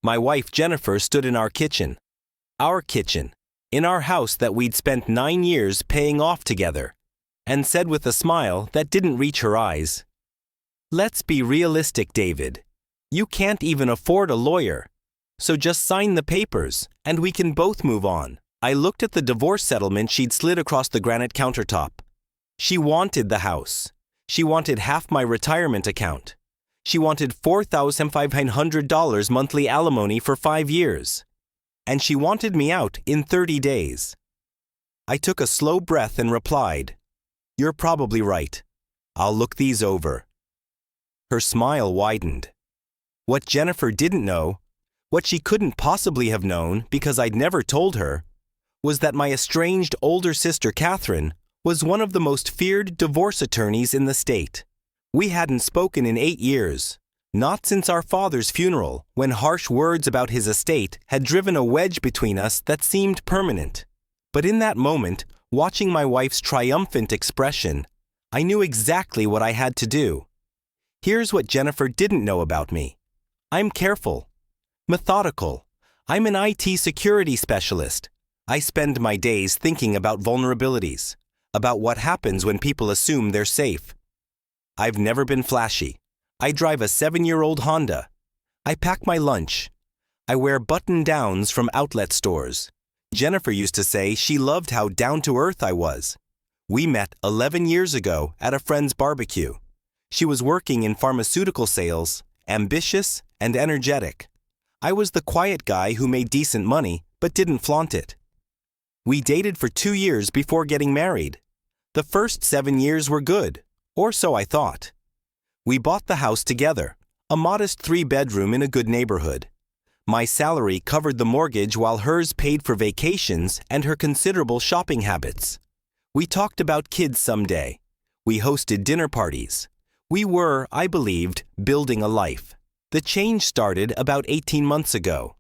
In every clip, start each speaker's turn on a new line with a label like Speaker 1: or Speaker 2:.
Speaker 1: My wife Jennifer stood in our kitchen, in our house that we'd spent 9 years paying off together, and said with a smile that didn't reach her eyes, "Let's be realistic, David. You can't even afford a lawyer. So just sign the papers, and we can both move on." I looked at the divorce settlement she'd slid across the granite countertop. She wanted the house. She wanted half my retirement account. She wanted $4,500 monthly alimony for 5 years. And she wanted me out in 30 days. I took a slow breath and replied, "You're probably right. I'll look these over." Her smile widened. What Jennifer didn't know, what she couldn't possibly have known because I'd never told her, was that my estranged older sister Catherine was one of the most feared divorce attorneys in the state. We hadn't spoken in 8 years, not since our father's funeral, when harsh words about his estate had driven a wedge between us that seemed permanent. But in that moment, watching my wife's triumphant expression, I knew exactly what I had to do. Here's what Jennifer didn't know about me. I'm careful, methodical. I'm an IT security specialist. I spend my days thinking about vulnerabilities, about what happens when people assume they're safe. I've never been flashy. I drive a 7-year-old Honda. I pack my lunch. I wear button-downs from outlet stores. Jennifer used to say she loved how down-to-earth I was. We met 11 years ago at a friend's barbecue. She was working in pharmaceutical sales, ambitious and energetic. I was the quiet guy who made decent money but didn't flaunt it. We dated for 2 years before getting married. The first 7 years were good, or so I thought. We bought the house together, a modest 3-bedroom in a good neighborhood. My salary covered the mortgage while hers paid for vacations and her considerable shopping habits. We talked about kids someday. We hosted dinner parties. We were, I believed, building a life. The change started about 18 months ago.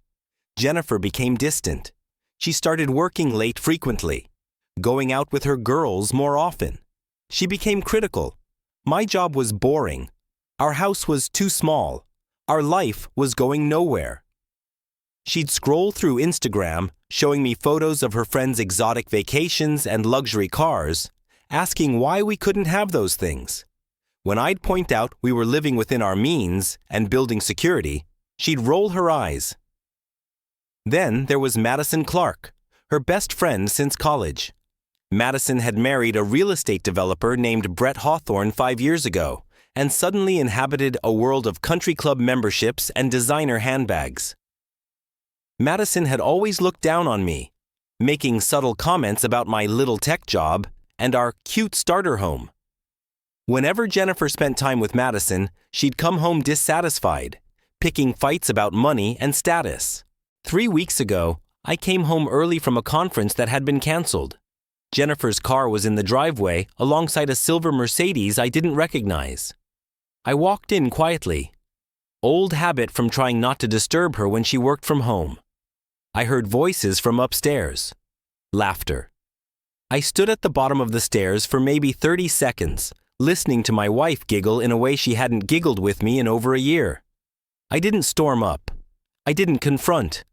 Speaker 1: Jennifer became distant. She started working late frequently, going out with her girls more often. She became critical. My job was boring. Our house was too small. Our life was going nowhere. She'd scroll through Instagram, showing me photos of her friends' exotic vacations and luxury cars, asking why we couldn't have those things. When I'd point out we were living within our means and building security, she'd roll her eyes. Then there was Madison Clark, her best friend since college. Madison had married a real estate developer named Brett Hawthorne 5 years ago and suddenly inhabited a world of country club memberships and designer handbags. Madison had always looked down on me, making subtle comments about my little tech job and our cute starter home. Whenever Jennifer spent time with Madison, she'd come home dissatisfied, picking fights about money and status. 3 weeks ago, I came home early from a conference that had been canceled. Jennifer's car was in the driveway alongside a silver Mercedes I didn't recognize. I walked in quietly. Old habit from trying not to disturb her when she worked from home. I heard voices from upstairs. Laughter. I stood at the bottom of the stairs for maybe 30 seconds, listening to my wife giggle in a way she hadn't giggled with me in over a year. I didn't storm up. I didn't confront.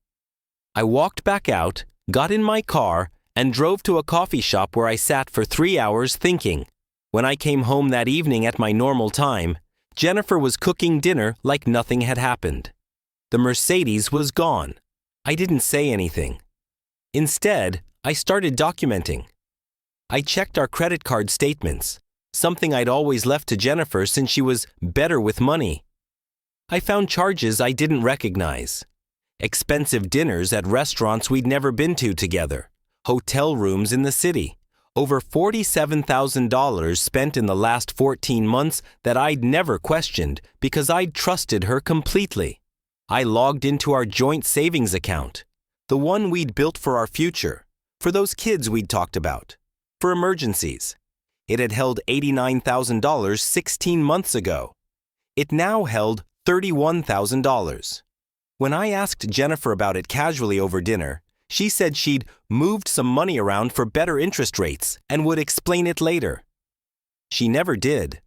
Speaker 1: I walked back out, got in my car, and drove to a coffee shop where I sat for 3 hours thinking. When I came home that evening at my normal time, Jennifer was cooking dinner like nothing had happened. The Mercedes was gone. I didn't say anything. Instead, I started documenting. I checked our credit card statements, something I'd always left to Jennifer since she was better with money. I found charges I didn't recognize. Expensive dinners at restaurants we'd never been to together, hotel rooms in the city, over $47,000 spent in the last 14 months that I'd never questioned because I'd trusted her completely. I logged into our joint savings account, the one we'd built for our future, for those kids we'd talked about, for emergencies. It had held $89,000 16 months ago. It now held $31,000. When I asked Jennifer about it casually over dinner, she said she'd moved some money around for better interest rates and would explain it later. She never did.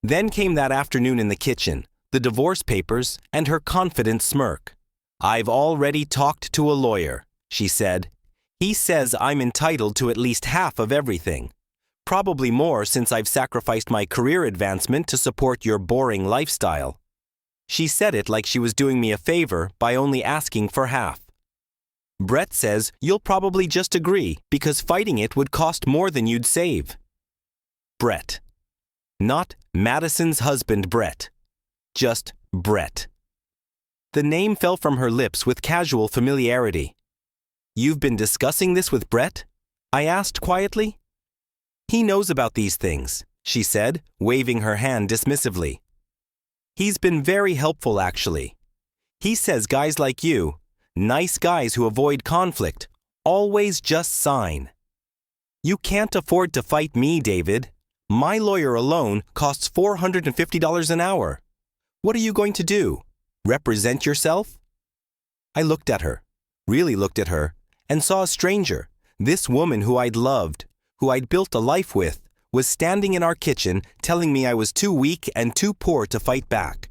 Speaker 1: Then came that afternoon in the kitchen, the divorce papers, and her confident smirk. I've already talked to a lawyer, she said. He says I'm entitled to at least half of everything. Probably more since I've sacrificed my career advancement to support your boring lifestyle. She said it like she was doing me a favor by only asking for half. Brett says you'll probably just agree because fighting it would cost more than you'd save. Brett. Not Madison's husband Brett. Just Brett. The name fell from her lips with casual familiarity. You've been discussing this with Brett? I asked quietly. He knows about these things, she said, waving her hand dismissively. He's been very helpful, actually. He says guys like you, nice guys who avoid conflict, always just sign. You can't afford to fight me, David. My lawyer alone costs $450 an hour. What are you going to do? Represent yourself? I looked at her, really looked at her, and saw a stranger, this woman who I'd loved, who I'd built a life with, was standing in our kitchen telling me I was too weak and too poor to fight back.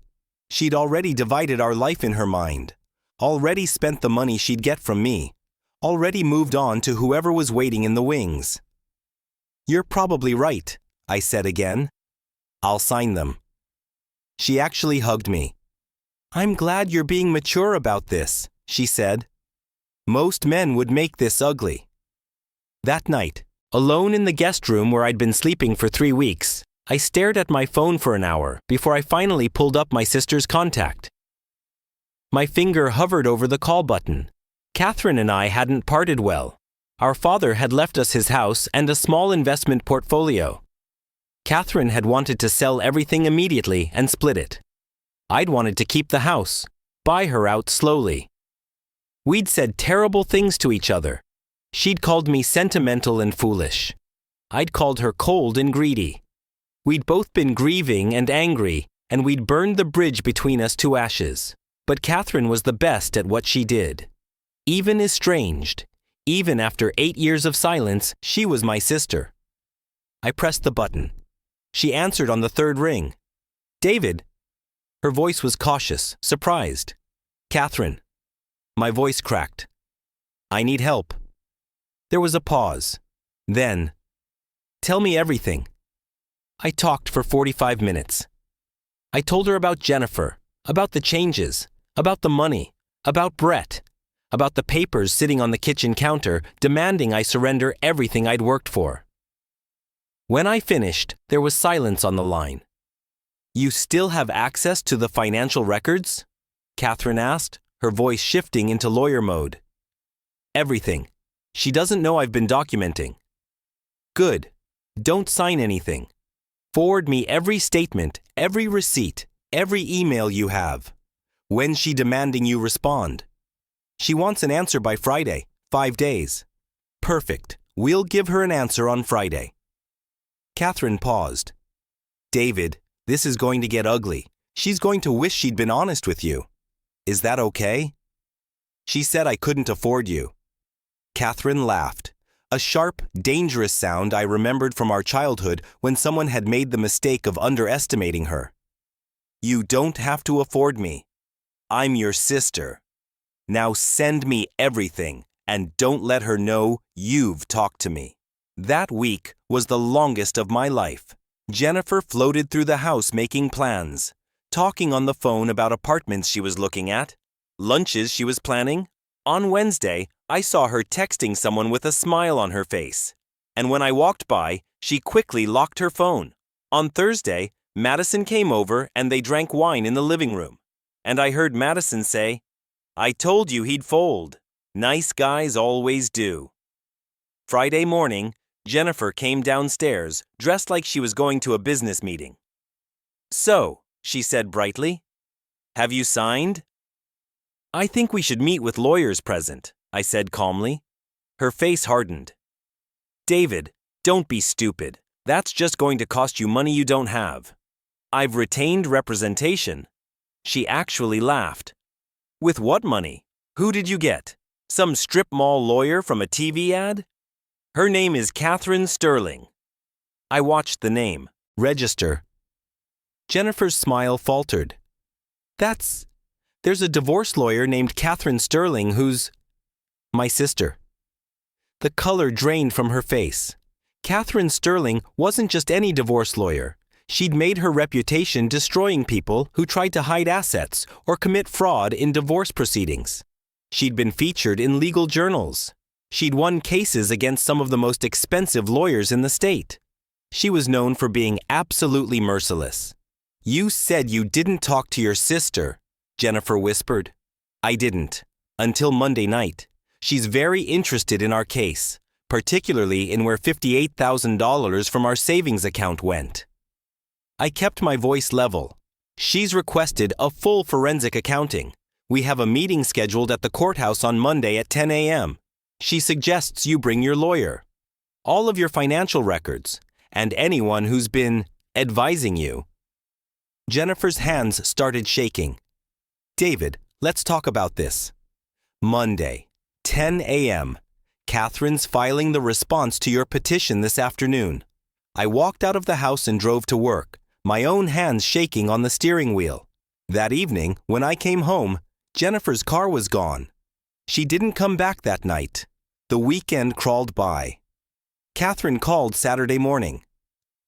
Speaker 1: She'd already divided our life in her mind, already spent the money she'd get from me, already moved on to whoever was waiting in the wings. You're probably right, I said again. I'll sign them. She actually hugged me. I'm glad you're being mature about this, she said. Most men would make this ugly. That night, alone in the guest room where I'd been sleeping for 3 weeks, I stared at my phone for an hour before I finally pulled up my sister's contact. My finger hovered over the call button. Catherine and I hadn't parted well. Our father had left us his house and a small investment portfolio. Catherine had wanted to sell everything immediately and split it. I'd wanted to keep the house, buy her out slowly. We'd said terrible things to each other. She'd called me sentimental and foolish. I'd called her cold and greedy. We'd both been grieving and angry, and we'd burned the bridge between us to ashes. But Catherine was the best at what she did. Even estranged, even after 8 years of silence, she was my sister. I pressed the button. She answered on the 3rd ring. David. Her voice was cautious, surprised. Catherine. My voice cracked. I need help. There was a pause. Then, tell me everything. I talked for 45 minutes. I told her about Jennifer, about the changes, about the money, about Brett, about the papers sitting on the kitchen counter demanding I surrender everything I'd worked for. When I finished, there was silence on the line. You still have access to the financial records? Catherine asked, her voice shifting into lawyer mode. Everything. She doesn't know I've been documenting. Good. Don't sign anything. Forward me every statement, every receipt, every email you have. When's she demanding you respond? She wants an answer by Friday, 5 days. Perfect. We'll give her an answer on Friday. Catherine paused. David, this is going to get ugly. She's going to wish she'd been honest with you. Is that okay? She said I couldn't afford you. Catherine laughed. A sharp, dangerous sound I remembered from our childhood when someone had made the mistake of underestimating her. You don't have to afford me. I'm your sister. Now send me everything and don't let her know you've talked to me. That week was the longest of my life. Jennifer floated through the house making plans, talking on the phone about apartments she was looking at, lunches she was planning. On Wednesday, I saw her texting someone with a smile on her face. And when I walked by, she quickly locked her phone. On Thursday, Madison came over and they drank wine in the living room. And I heard Madison say, I told you he'd fold. Nice guys always do. Friday morning, Jennifer came downstairs, dressed like she was going to a business meeting. So, she said brightly, have you signed? I think we should meet with lawyers present, I said calmly. Her face hardened. David, don't be stupid. That's just going to cost you money you don't have. I've retained representation. She actually laughed. With what money? Who did you get? Some strip mall lawyer from a TV ad? Her name is Catherine Sterling. I watched the name. Register. Jennifer's smile faltered. That's There's a divorce lawyer named Catherine Sterling who's my sister. The color drained from her face. Catherine Sterling wasn't just any divorce lawyer. She'd made her reputation destroying people who tried to hide assets or commit fraud in divorce proceedings. She'd been featured in legal journals. She'd won cases against some of the most expensive lawyers in the state. She was known for being absolutely merciless. "You said you didn't talk to your sister," Jennifer whispered. "I didn't. Until Monday night. She's very interested in our case, particularly in where $58,000 from our savings account went." I kept my voice level. "She's requested a full forensic accounting. We have a meeting scheduled at the courthouse on Monday at 10 a.m. She suggests you bring your lawyer. All of your financial records, and anyone who's been advising you." Jennifer's hands started shaking. "David, let's talk about this." Monday, 10 a.m. Catherine's filing the response to your petition this afternoon. I walked out of the house and drove to work, my own hands shaking on the steering wheel. That evening, when I came home, Jennifer's car was gone. She didn't come back that night. The weekend crawled by. Catherine called Saturday morning.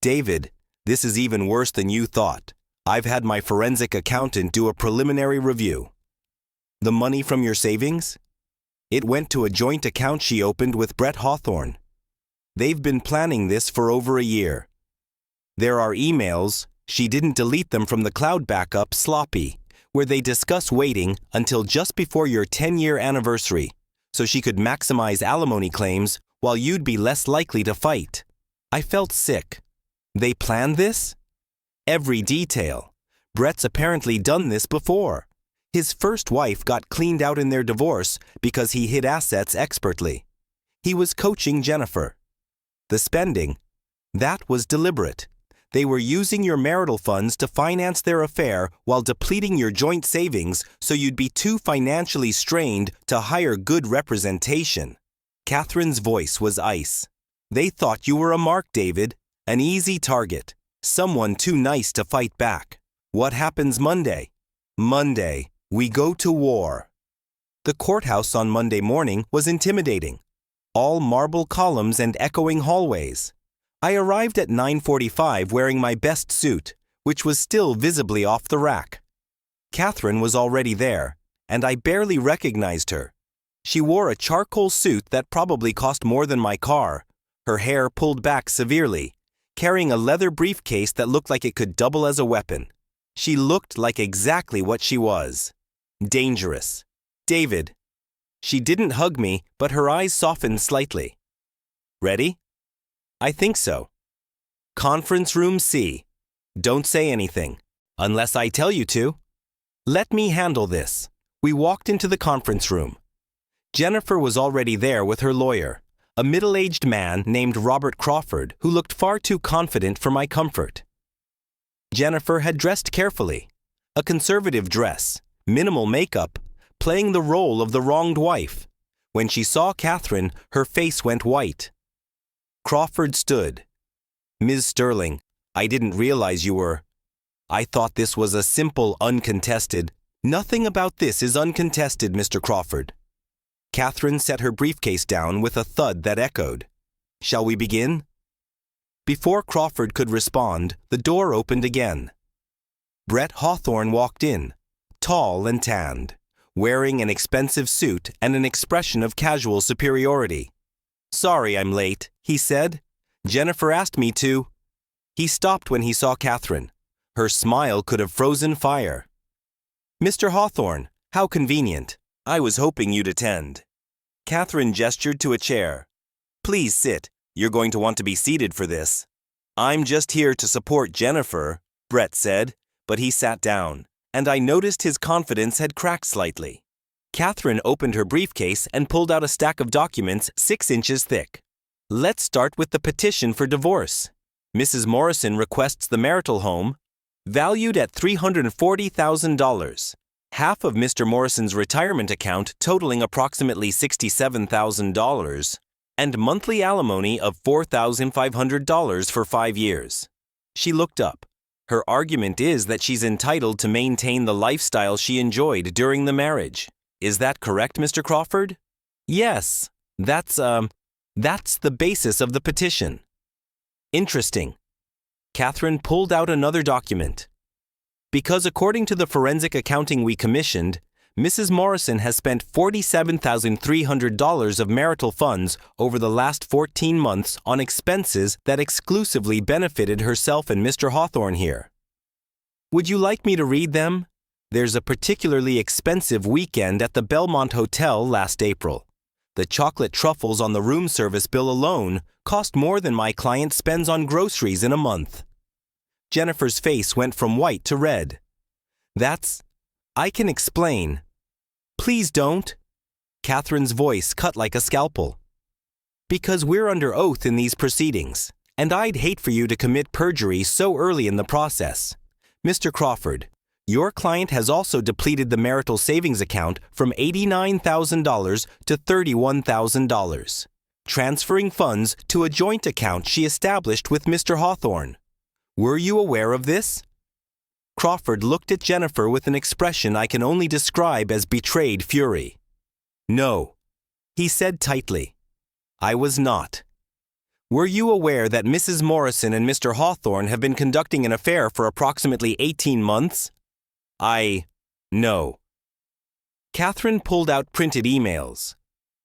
Speaker 1: "David, this is even worse than you thought. I've had my forensic accountant do a preliminary review." "The money from your savings?" "It went to a joint account she opened with Brett Hawthorne. They've been planning this for over a year. There are emails, she didn't delete them from the cloud backup sloppy, where they discuss waiting until just before your 10-year anniversary so she could maximize alimony claims while you'd be less likely to fight." I felt sick. They planned this? Every detail. Brett's apparently done this before. His first wife got cleaned out in their divorce because he hid assets expertly. He was coaching Jennifer. The spending, that was deliberate. They were using your marital funds to finance their affair while depleting your joint savings so you'd be too financially strained to hire good representation. Catherine's voice was ice. "They thought you were a mark, David, an easy target, someone too nice to fight back. What happens Monday?" "Monday, we go to war." The courthouse on Monday morning was intimidating. All marble columns and echoing hallways. I arrived at 9:45 wearing my best suit, which was still visibly off the rack. Catherine was already there, and I barely recognized her. She wore a charcoal suit that probably cost more than my car, her hair pulled back severely, carrying a leather briefcase that looked like it could double as a weapon. She looked like exactly what she was. Dangerous. "David." She didn't hug me, but her eyes softened slightly. "Ready?" "I think so." "Conference room C. Don't say anything, unless I tell you to." "Let me handle this." We walked into the conference room. Jennifer was already there with her lawyer, a middle-aged man named Robert Crawford who looked far too confident for my comfort. Jennifer had dressed carefully. A conservative dress, minimal makeup, playing the role of the wronged wife. When she saw Catherine, her face went white. Crawford stood. "Ms. Sterling, I didn't realize you were. I thought this was a simple, uncontested." "Nothing about this is uncontested, Mr. Crawford." Catherine set her briefcase down with a thud that echoed. "Shall we begin?" Before Crawford could respond, the door opened again. Brett Hawthorne walked in, tall and tanned, wearing an expensive suit and an expression of casual superiority. "Sorry I'm late," he said. "Jennifer asked me to." He stopped when he saw Catherine. Her smile could have frozen fire. "Mr. Hawthorne, how convenient. I was hoping you'd attend." Catherine gestured to a chair. "Please sit. You're going to want to be seated for this." "I'm just here to support Jennifer," Brett said, but he sat down, and I noticed his confidence had cracked slightly. Catherine opened her briefcase and pulled out a stack of documents 6 inches thick. "Let's start with the petition for divorce. Mrs. Morrison requests the marital home, valued at $340,000, half of Mr. Morrison's retirement account totaling approximately $67,000, and monthly alimony of $4,500 for 5 years. She looked up. Her argument is that she's entitled to maintain the lifestyle she enjoyed during the marriage. Is that correct, Mr. Crawford? Yes, that's the basis of the petition. Interesting. Catherine pulled out another document. Because according to the forensic accounting we commissioned, Mrs. Morrison has spent $47,300 of marital funds over the last 14 months on expenses that exclusively benefited herself and Mr. Hawthorne here. Would you like me to read them? There's a particularly expensive weekend at the Belmont Hotel last April. The chocolate truffles on the room service bill alone cost more than my client spends on groceries in a month. Jennifer's face went from white to red. I can explain. Please don't. Catherine's voice cut like a scalpel. Because we're under oath in these proceedings, and I'd hate for you to commit perjury so early in the process. Mr. Crawford, your client has also depleted the marital savings account from $89,000 to $31,000, transferring funds to a joint account she established with Mr. Hawthorne. Were you aware of this? Crawford looked at Jennifer with an expression I can only describe as betrayed fury. No, he said tightly. I was not. Were you aware that Mrs. Morrison and Mr. Hawthorne have been conducting an affair for approximately 18 months? No. Catherine pulled out printed emails.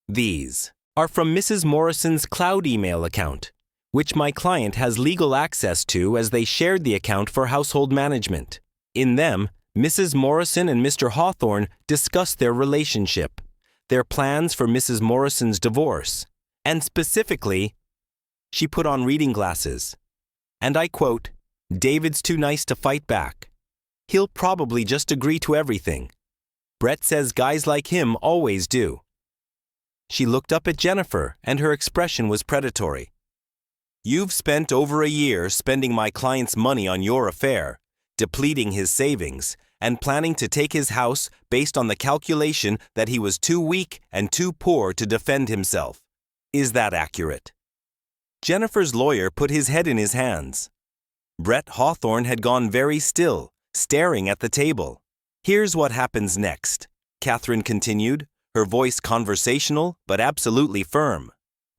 Speaker 1: These are from Mrs. Morrison's cloud email account, which my client has legal access to as they shared the account for household management. In them, Mrs. Morrison and Mr. Hawthorne discussed their relationship, their plans for Mrs. Morrison's divorce, and specifically, she put on reading glasses. And I quote, David's too nice to fight back. He'll probably just agree to everything. Brett says guys like him always do. She looked up at Jennifer, and her expression was predatory. You've spent over a year spending my client's money on your affair, depleting his savings, and planning to take his house based on the calculation that he was too weak and too poor to defend himself. Is that accurate? Jennifer's lawyer put his head in his hands. Brett Hawthorne had gone very still, staring at the table. Here's what happens next, Catherine continued, her voice conversational but absolutely firm.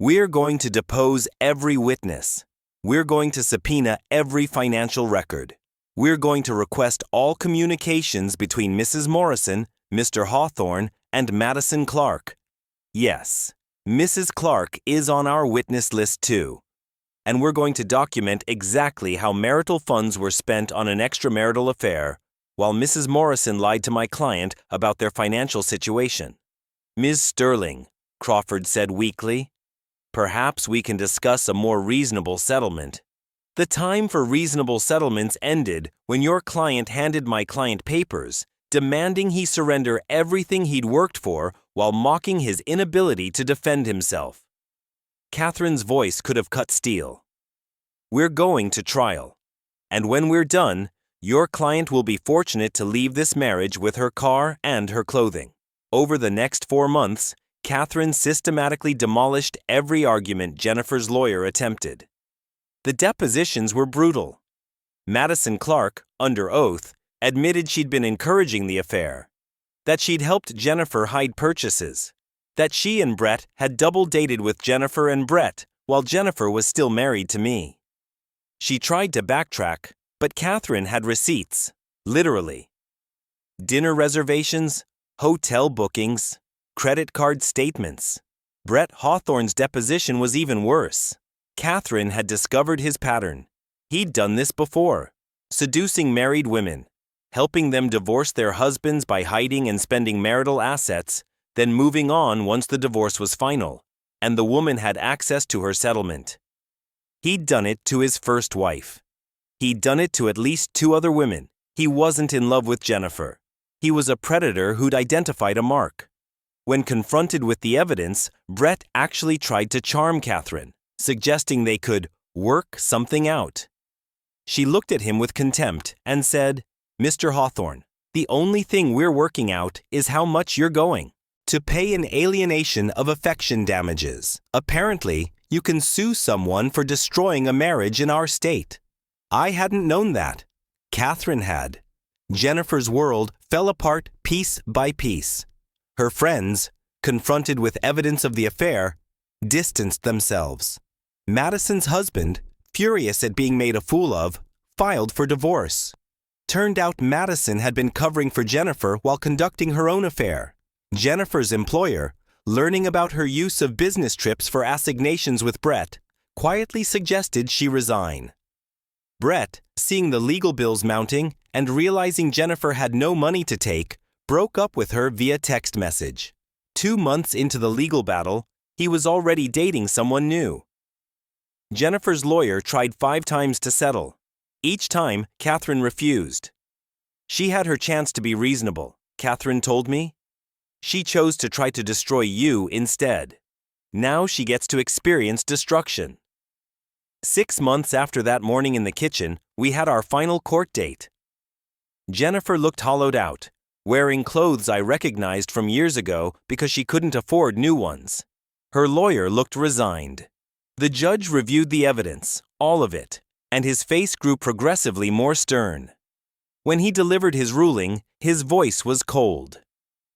Speaker 1: We're going to depose every witness. We're going to subpoena every financial record. We're going to request all communications between Mrs. Morrison, Mr. Hawthorne, and Madison Clark. Yes, Mrs. Clark is on our witness list too. And we're going to document exactly how marital funds were spent on an extramarital affair, while Mrs. Morrison lied to my client about their financial situation. Ms. Sterling, Crawford said weakly, perhaps we can discuss a more reasonable settlement. The time for reasonable settlements ended when your client handed my client papers, demanding he surrender everything he'd worked for while mocking his inability to defend himself. Catherine's voice could have cut steel. We're going to trial. And when we're done, your client will be fortunate to leave this marriage with her car and her clothing. Over the next 4 months, Catherine systematically demolished every argument Jennifer's lawyer attempted. The depositions were brutal. Madison Clark, under oath, admitted she'd been encouraging the affair, that she'd helped Jennifer hide purchases, that she and Brett had double dated with Jennifer and Brett while Jennifer was still married to me. She tried to backtrack, but Catherine had receipts, literally. Dinner reservations, hotel bookings, credit card statements. Brett Hawthorne's deposition was even worse. Catherine had discovered his pattern. He'd done this before, seducing married women, helping them divorce their husbands by hiding and spending marital assets, then moving on once the divorce was final, and the woman had access to her settlement. He'd done it to his first wife. He'd done it to at least 2 other women. He wasn't in love with Jennifer. He was a predator who'd identified a mark. When confronted with the evidence, Brett actually tried to charm Catherine, suggesting they could work something out. She looked at him with contempt and said, Mr. Hawthorne, the only thing we're working out is how much you're going to pay in alienation of affection damages. Apparently, you can sue someone for destroying a marriage in our state. I hadn't known that. Catherine had. Jennifer's world fell apart piece by piece. Her friends, confronted with evidence of the affair, distanced themselves. Madison's husband, furious at being made a fool of, filed for divorce. Turned out Madison had been covering for Jennifer while conducting her own affair. Jennifer's employer, learning about her use of business trips for assignations with Brett, quietly suggested she resign. Brett, seeing the legal bills mounting and realizing Jennifer had no money to take, broke up with her via text message. 2 months into the legal battle, he was already dating someone new. Jennifer's lawyer tried 5 times to settle. Each time, Catherine refused. She had her chance to be reasonable, Catherine told me. She chose to try to destroy you instead. Now she gets to experience destruction. 6 months after that morning in the kitchen, we had our final court date. Jennifer looked hollowed out, wearing clothes I recognized from years ago because she couldn't afford new ones. Her lawyer looked resigned. The judge reviewed the evidence, all of it, and his face grew progressively more stern. When he delivered his ruling, his voice was cold.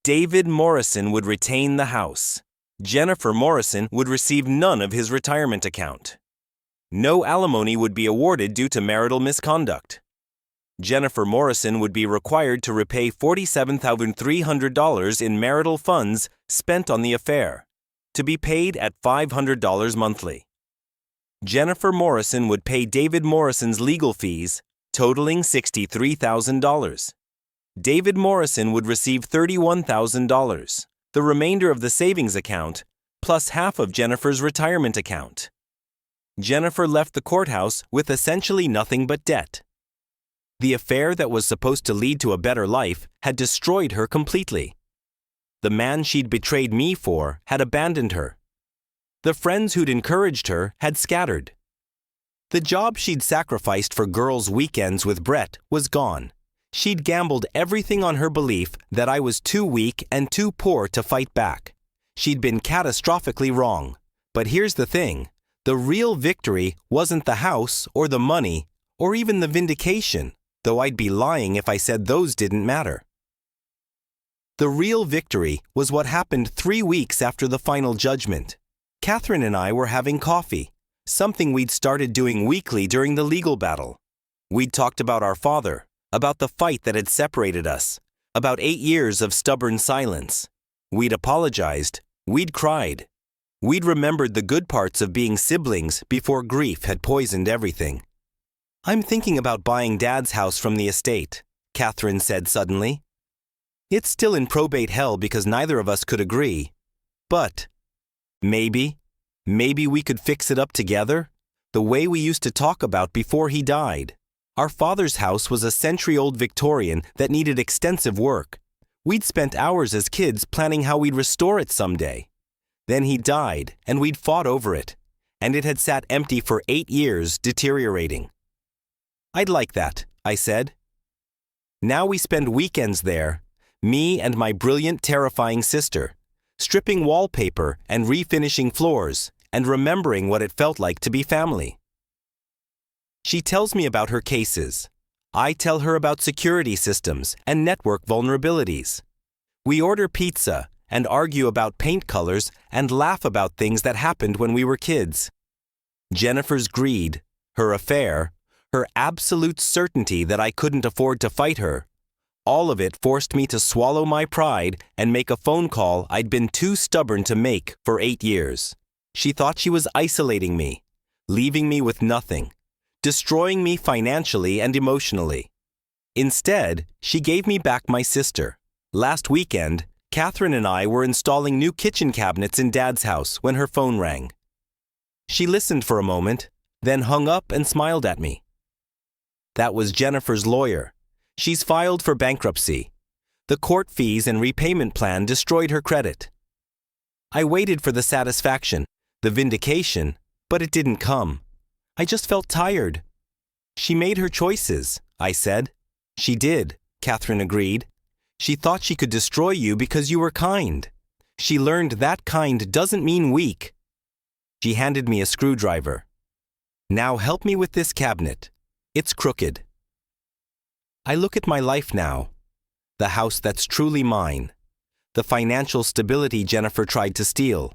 Speaker 1: David Morrison would retain the house. Jennifer Morrison would receive none of his retirement account. No alimony would be awarded due to marital misconduct. Jennifer Morrison would be required to repay $47,300 in marital funds spent on the affair, to be paid at $500 monthly. Jennifer Morrison would pay David Morrison's legal fees, totaling $63,000. David Morrison would receive $31,000, the remainder of the savings account, plus half of Jennifer's retirement account. Jennifer left the courthouse with essentially nothing but debt. The affair that was supposed to lead to a better life had destroyed her completely. The man she'd betrayed me for had abandoned her. The friends who'd encouraged her had scattered. The job she'd sacrificed for girls' weekends with Brett was gone. She'd gambled everything on her belief that I was too weak and too poor to fight back. She'd been catastrophically wrong. But here's the thing. The real victory wasn't the house or the money or even the vindication, though I'd be lying if I said those didn't matter. The real victory was what happened 3 weeks after the final judgment. Catherine and I were having coffee, something we'd started doing weekly during the legal battle. We'd talked about our father, about the fight that had separated us, about 8 years of stubborn silence. We'd apologized, we'd cried. We'd remembered the good parts of being siblings before grief had poisoned everything. "I'm thinking about buying Dad's house from the estate," Catherine said suddenly. "It's still in probate hell because neither of us could agree. But maybe we could fix it up together, the way we used to talk about before he died. Our father's house was a century-old Victorian that needed extensive work. We'd spent hours as kids planning how we'd restore it someday. Then he died, and we'd fought over it, and it had sat empty for 8 years, deteriorating. I'd like that," I said. Now we spend weekends there, me and my brilliant, terrifying sister, stripping wallpaper and refinishing floors and remembering what it felt like to be family. She tells me about her cases. I tell her about security systems and network vulnerabilities. We order pizza and argue about paint colors and laugh about things that happened when we were kids. Jennifer's greed, her affair, her absolute certainty that I couldn't afford to fight her, all of it forced me to swallow my pride and make a phone call I'd been too stubborn to make for 8 years. She thought she was isolating me, leaving me with nothing, destroying me financially and emotionally. Instead, she gave me back my sister. Last weekend, Catherine and I were installing new kitchen cabinets in Dad's house when her phone rang. She listened for a moment, then hung up and smiled at me. That was Jennifer's lawyer. She's filed for bankruptcy. The court fees and repayment plan destroyed her credit. I waited for the satisfaction, the vindication, but it didn't come. I just felt tired. "She made her choices," I said. "She did," Catherine agreed. "She thought she could destroy you because you were kind. She learned that kind doesn't mean weak." She handed me a screwdriver. "Now help me with this cabinet. It's crooked." I look at my life now. The house that's truly mine. The financial stability Jennifer tried to steal.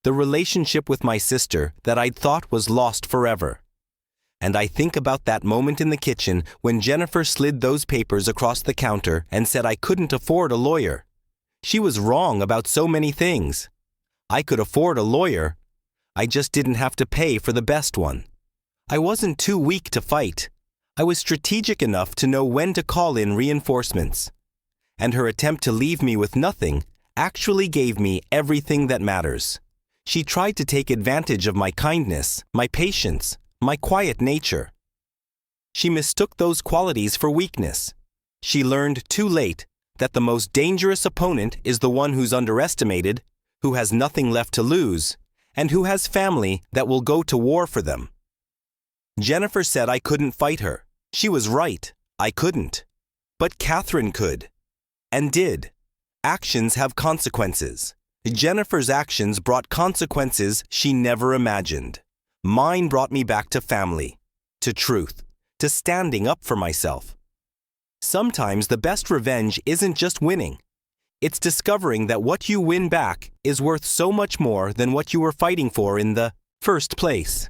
Speaker 1: The relationship with my sister that I'd thought was lost forever. And I think about that moment in the kitchen when Jennifer slid those papers across the counter and said I couldn't afford a lawyer. She was wrong about so many things. I could afford a lawyer. I just didn't have to pay for the best one. I wasn't too weak to fight. I was strategic enough to know when to call in reinforcements. And her attempt to leave me with nothing actually gave me everything that matters. She tried to take advantage of my kindness, my patience, my quiet nature. She mistook those qualities for weakness. She learned too late that the most dangerous opponent is the one who's underestimated, who has nothing left to lose, and who has family that will go to war for them. Jennifer said I couldn't fight her. She was right. I couldn't. But Catherine could. And did. Actions have consequences. Jennifer's actions brought consequences she never imagined. Mine brought me back to family, to truth, to standing up for myself. Sometimes the best revenge isn't just winning. It's discovering that what you win back is worth so much more than what you were fighting for in the first place.